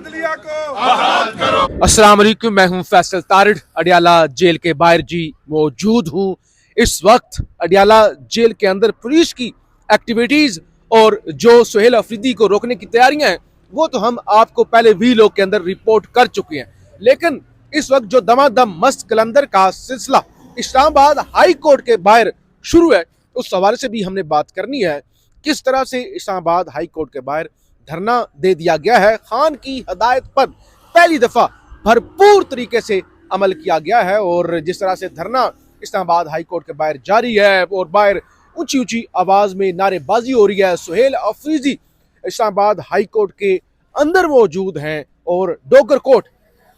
अदलिया को अस्सलाम वालेकुम, मैं हूं फैसल तारिड़, अडियाला जेल के बाहर जी मौजूद हूं। इस वक्त अडियाला जेल के अंदर पुलिस की एक्टिविटीज और जो सुहेल अफरीदी को रोकने की तैयारियां हैं वो तो हम आपको पहले वी लोग के अंदर रिपोर्ट कर चुके हैं, लेकिन इस वक्त जो दमादम मस्त कलंदर का सिलसिला इस्लामाबाद हाई कोर्ट के बाहर शुरू है उस हवाले से भी हमने बात करनी है। किस तरह से इस्लामाबाद हाई कोर्ट के बाहर धरना दे दिया गया है, खान की हदायत पर पहली दफा भरपूर तरीके से अमल किया गया है और जिस तरह से धरना इस्लामाबाद हाई कोर्ट के बाहर जारी है और बाहर ऊंची ऊंची आवाज में नारेबाजी हो रही है। सुहेल अफरीदी इस्लामाबाद हाई कोर्ट के अंदर मौजूद हैं और डोगर कोर्ट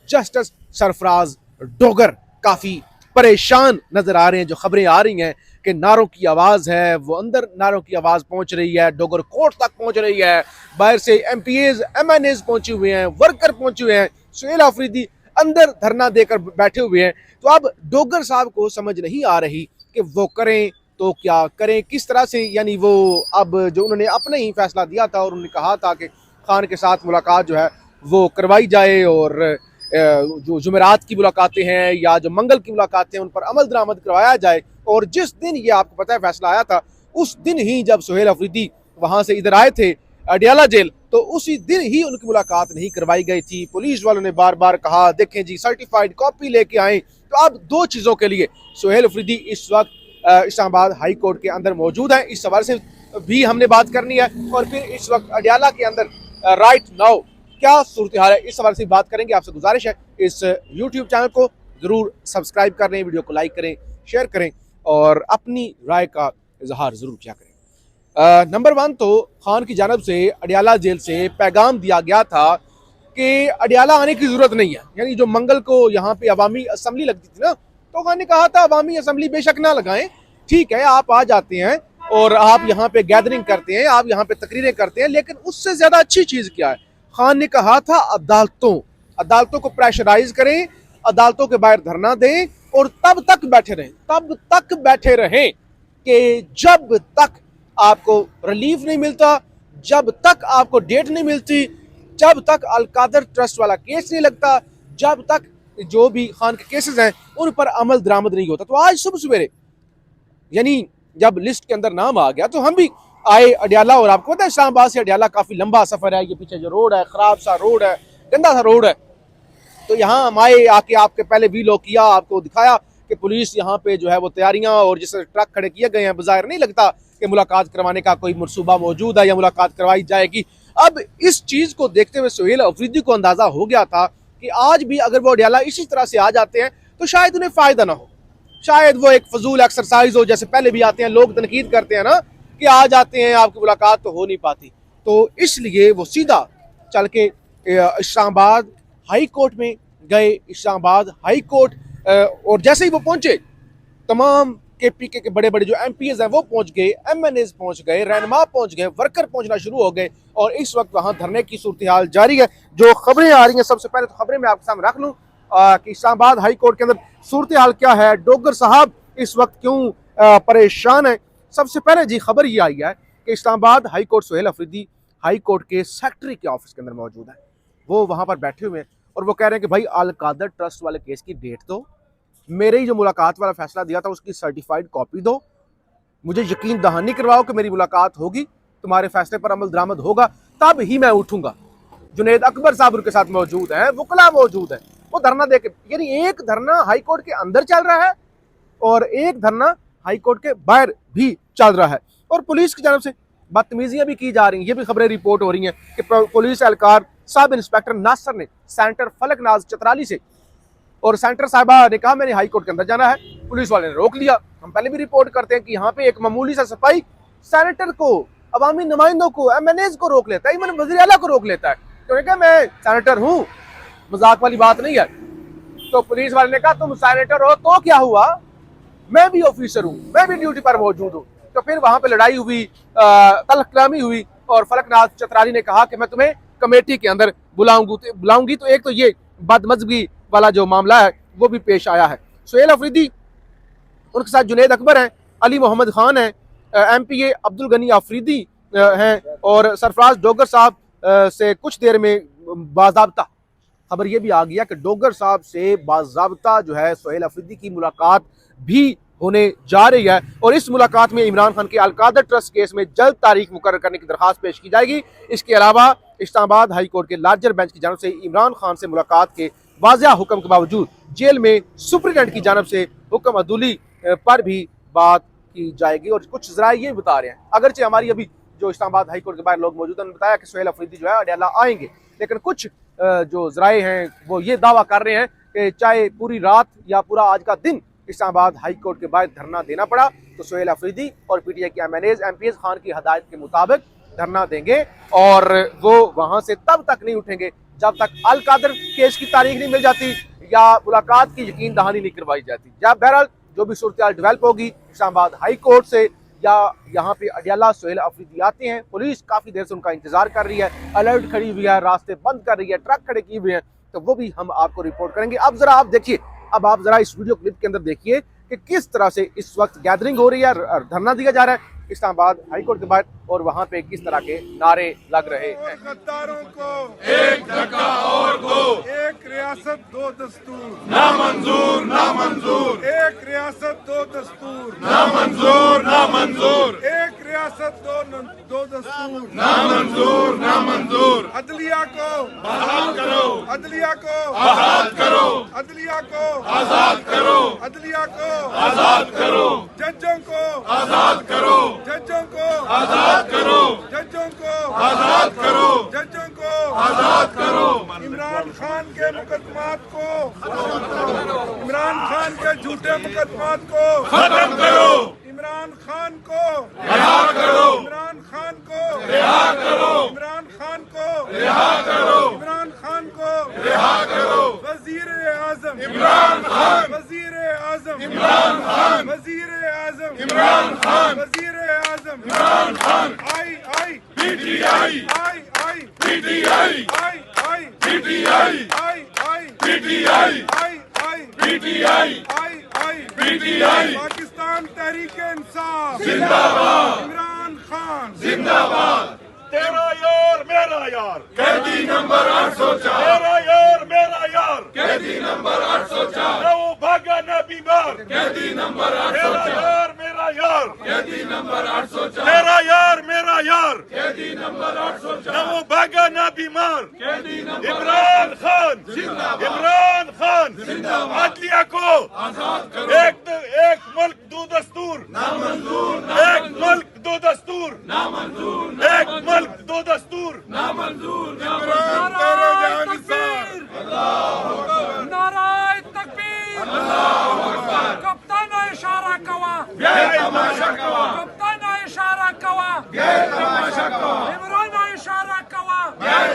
जस्टिस सरफराज डोगर काफी परेशान नजर आ रहे हैं। जो खबरें आ रही हैं कि नारों की आवाज है वो अंदर नारों की आवाज पहुंच रही है, डोगर कोर्ट तक पहुंच रही है, बाहर से एमपीएज एमएनएज पहुंचे हुए हैं, वर्कर पहुंचे हुए हैं, सुहेल अफरीदी अंदर धरना देकर बैठे हुए हैं। तो अब डोगर साहब को समझ नहीं आ रही कि वो करें तो क्या करें, किस तरह से, यानी वो अब जो उन्होंने अपने ही फैसला दिया था और उन्होंने कहा था कि खान के साथ मुलाकात जो है वो करवाई जाए और जो जुमेरात की मुलाकातें हैं या जो मंगल की मुलाकातें हैं उन पर अमल दरामद करवाया जाए। और जिस दिन ये आपको पता है फैसला आया था उस दिन ही जब सुहेल अफरीदी वहां से इधर आए थे अडियाला जेल तो उसी दिन ही उनकी मुलाकात नहीं करवाई गई थी। पुलिस वालों ने बार बार कहा देखें जी सर्टिफाइड कॉपी लेके आए। तो अब दो चीजों के लिए सुहेल अफरीदी इस वक्त इस्लामाबाद हाई कोर्ट के अंदर मौजूद है, इस सवाल से भी हमने बात करनी है। और फिर इस वक्त अडियाला के अंदर राइट नाउ क्या सूरत हाल है इस सवाल से बात करेंगे। आपसे गुजारिश है इस यूट्यूब चैनल को जरूर सब्सक्राइब करें, वीडियो को लाइक करें, शेयर करें और अपनी राय का इजहार जरूर किया करें। नंबर वन तो खान की जानब से अडियाला जेल से पैगाम दिया गया था कि अडियाला आने की जरूरत नहीं है। यानी जो मंगल को यहाँ पे अवामी असम्बली लगती थी ना, तो खान ने कहा था अवामी असम्बली बेशक ना लगाएं, ठीक है आप आ जाते हैं और आप यहाँ पे गैदरिंग करते हैं, आप यहाँ पे तकरीरें करते हैं, लेकिन उससे ज्यादा अच्छी चीज क्या है। खान ने कहा था अदालतों को प्रेशराइज करें, अदालतों के बाहर धरना दें और तब तक बैठे रहें कि जब तक आपको रिलीफ नहीं मिलता, जब तक आपको डेट नहीं मिलती, जब तक अलकादर ट्रस्ट वाला केस नहीं लगता, जब तक जो भी खान के केसेस हैं उन पर अमल दरामद नहीं होता। तो आज सुबह सवेरे यानी जब लिस्ट के अंदर नाम आ गया तो हम भी आए अडियाला। और आपको पता है इस्लामाबाद से अडियाला काफी लंबा सफर है, ये पीछे जो रोड है खराब सा रोड है, गंदा सा रोड है। तो यहाँ हम आए, आके आपके पहले वीलॉग किया, आपको दिखाया कि पुलिस यहाँ पे जो है वो तैयारियां और जिस ट्रक खड़े किए गए हैं बाहर नहीं लगता कि मुलाकात करवाने का कोई मनसूबा मौजूद है या मुलाकात करवाई जाएगी। अब इस चीज को देखते हुए सुहेल अफरीदी को अंदाजा हो गया था कि आज भी अगर वो अडियाला इसी तरह से आ जाते हैं तो शायद उन्हें फायदा ना हो, शायद वो एक फजूल एक्सरसाइज हो। जैसे पहले भी आते हैं लोग तनकीद करते हैं ना कि आ जाते हैं आपकी मुलाकात तो हो नहीं पाती, तो इसलिए वो सीधा चल के इस्लामाबाद हाई कोर्ट में गए। इस्लामाबाद हाई कोर्ट और जैसे ही वो पहुंचे तमाम केपीके के बड़े बड़े जो एमपीएस हैं वो पहुंच गए, एमएनएस पहुंच गए, रहनुमा पहुंच गए, वर्कर पहुंचना शुरू हो गए और इस वक्त वहां धरने की सूरत हाल जारी है। जो खबरें आ रही हैं सबसे पहले तो खबरें मैं आपके सामने रख लूं कि इस्लामाबाद हाई कोर्ट के अंदर सूरत हाल क्या है, डोगर साहब इस वक्त क्यों परेशान है। सबसे पहले जी खबर ये आई है कि Islamabad high court Suhail Afridi high court के सेक्रेटरी के ऑफिस के अंदर मौजूद है। वो वहां पर बैठे हुए हैं और वो कह रहे हैं कि भाई अल कादर ट्रस्ट वाले केस की डेट दो, मेरे ही जो मुलाकात वाला फैसला दिया था उसकी सर्टिफाइड कॉपी दो, मुझे यकीन दहानी करवाओ कि मेरी मुलाकात होगी, तुम्हारे फैसले पर अमल दरामद होगा, तब ही मैं उठूंगा। जुनेद अकबर साहब उनके साथ मौजूद हैं, वकला मौजूद है, वो धरना देके, यानी एक धरना हाई कोर्ट के अंदर चल रहा है और एक धरना हाई कोर्ट के बाहर भी चल रहा है। और पुलिस की जानब से बदतमीजियां भी की जा रही हैं, ये भी खबरें रिपोर्ट हो रही हैं कि पुलिस एहलकार सब इंस्पेक्टर नासर ने सेंटर फलकनाज चतराली से और सेंटर साहिबा ने कहा मैंने हाई कोर्ट के अंदर जाना है, पुलिस वाले ने रोक लिया। हम पहले भी रिपोर्ट करते हैं कि यहाँ पे एक मामूली सा सिपाही सेनेटर को, अवामी नुमाइंदों को, एमएनएस को रोक लेता है, इवन वज़ीर आला को रोक लेता है। तो कहा मैं सेनेटर हूँ, मजाक वाली बात नहीं है। तो पुलिस वाले ने कहा तुम सेनेटर हो तो क्या हुआ, मैं भी ऑफिसर हूँ, मैं भी ड्यूटी पर मौजूद हूँ। तो फिर वहां पे लड़ाई हुई, तलखलामी हुई और फलकनाज चतराली ने कहा कि मैं तुम्हें कमेटी के अंदर बुलाऊंगी। तो एक तो ये बदमज़गी वाला जो मामला है वो भी पेश आया है। सुहेल अफरीदी, उनके साथ जुनेद अकबर हैं, अली मोहम्मद खान हैं, एमपीए अब्दुल गनी अफरीदी हैं और सरफराज डोगर साहब से कुछ देर में बाज़ाब्ता खबर ये भी आ गया कि डोगर साहब से बाज़ाब्ता जो है सोहेल अफरीदी की मुलाकात भी होने जा रही है और इस मुलाकात में इमरान खान के अलकादर ट्रस्ट केस में जल्द तारीख मुकर्रर करने की दरखास्त पेश की जाएगी। इसके अलावा इस्लामाबाद हाई कोर्ट के लार्जर बेंच की जानब से इमरान खान से मुलाकात के वाज़िया हुक्म के बावजूद जेल में सुप्रीटेंडेंट की जानब से हुक्म अदूली पर भी बात की जाएगी। और कुछ ज़राए ये बता रहे हैं, अगरचे हमारी अभी जो इस्लामाबाद हाई कोर्ट के बाहर लोग मौजूद हैं, बताया कि सोहेल अफरीदी जो है अडयाला आएंगे, लेकिन कुछ जो ज़राए हैं वो ये दावा कर रहे हैं कि चाहे पूरी रात या पूरा आज का दिन इस्लामाबाद हाई कोर्ट के बाहर धरना देना पड़ा तो सोहेल अफरीदी और पीटीआई के एमपीएस खान की हदायत के मुताबिक धरना देंगे और वो वहां से तब तक नहीं उठेंगे जब तक अल कादर केस की तारीख नहीं मिल जाती या मुलाकात की यकीन दहानी नहीं करवाई जाती। या बहरहाल जो भी सूरत डेवलप होगी इस्लामाबाद हाई कोर्ट से या यहाँ पे अडयाला सोहेल अफरीदी आते हैं, पुलिस काफी देर से उनका इंतजार कर रही है, अलर्ट खड़ी हुई है, रास्ते बंद कर रही है, ट्रक खड़े किए हुए हैं, तो वो भी हम आपको रिपोर्ट करेंगे। अब जरा आप देखिए, अब आप जरा इस वीडियो क्लिप के अंदर देखिए कि किस तरह से इस वक्त गैदरिंग हो रही है, धरना दिया जा रहा है इस्लामाबाद हाई कोर्ट के बाहर और वहां पे किस तरह के नारे लग रहे हैं। गद्दारों को एक धक्का और दो, एक रियासत दो दस्तूर, ना मंजूर ना मंजूर, एक रियासत दो दस्तूर, ना मंजूर ना मंजूर, एक रियासत दो दस्तूर, ना मंजूर ना मंजूर। अदलिया को आजाद करो, अदलिया को आजाद करो, अदलिया को आजाद करो, अदलिया को आजाद करो, जजों को आजाद करो, जजों को आजाद करो, जजों को आजाद करो, जजों को आजाद करो। इमरान खान के मुकदमात को, इमरान खान के झूठे मुकदमात को खत्म करो, इमरान खान को रिहा करो, इमरान खान को रिहा करो, इमरान खान को रिहा करो, इमरान खान को रिहा करो। वजीर आजम इमरान खान, वजीर आजम इमरान खान, वजीर आजम इमरान खान, वजीर आजम इमरान खान। आई आई पीटीआई, आई आई पीटीआई, आई आई पीटीआई, आई आई पीटीआई, आई आई पीटीआई, आई आई पीटीआई। पाकिस्तान तहरीक इंसाफ जिंदाबाद, इमरान खान जिंदाबाद। तेरा यार मेरा यार, कैदी नंबर 804, तेरा यार मेरा यार, कैदी नंबर 804, न वो भागा न बीमार, कैदी नंबर तेरा 804, यार मेरा यार, कैदी नंबर 804, तेरा यार मेरा यार, कैदी नंबर 804, न वो भागा न बीमार। कैदी नंबर इमरान खान जिंदाबाद, इमरान खान जिंदाबाद। अदलिया को आजाद करो, एक मुल्क दो दस्तूर, ना मंजूर ना एक मंजूर, मुल्क दो दस्तूर, ना मंजूर, एक मुल्क दो दस्तूर। ना मंजूर, ना इमरान तेरे जानिसार, नाराय तकबीर, कप्तान इशारा कवा, तमाशा कवा, कप्तान इशारा कवा, तमाशा कवा, इमरान इशारा कवा,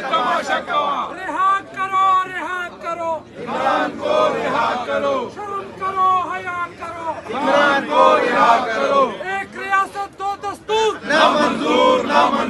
तमाशा कवा। रिहा करो, रिहा करो, इमरान को रिहा करो, शर्म करो, हया करो, इमरान को रिहा करो। एक रियासत दो दस्तूर, ना मंजूर ना मंजूर,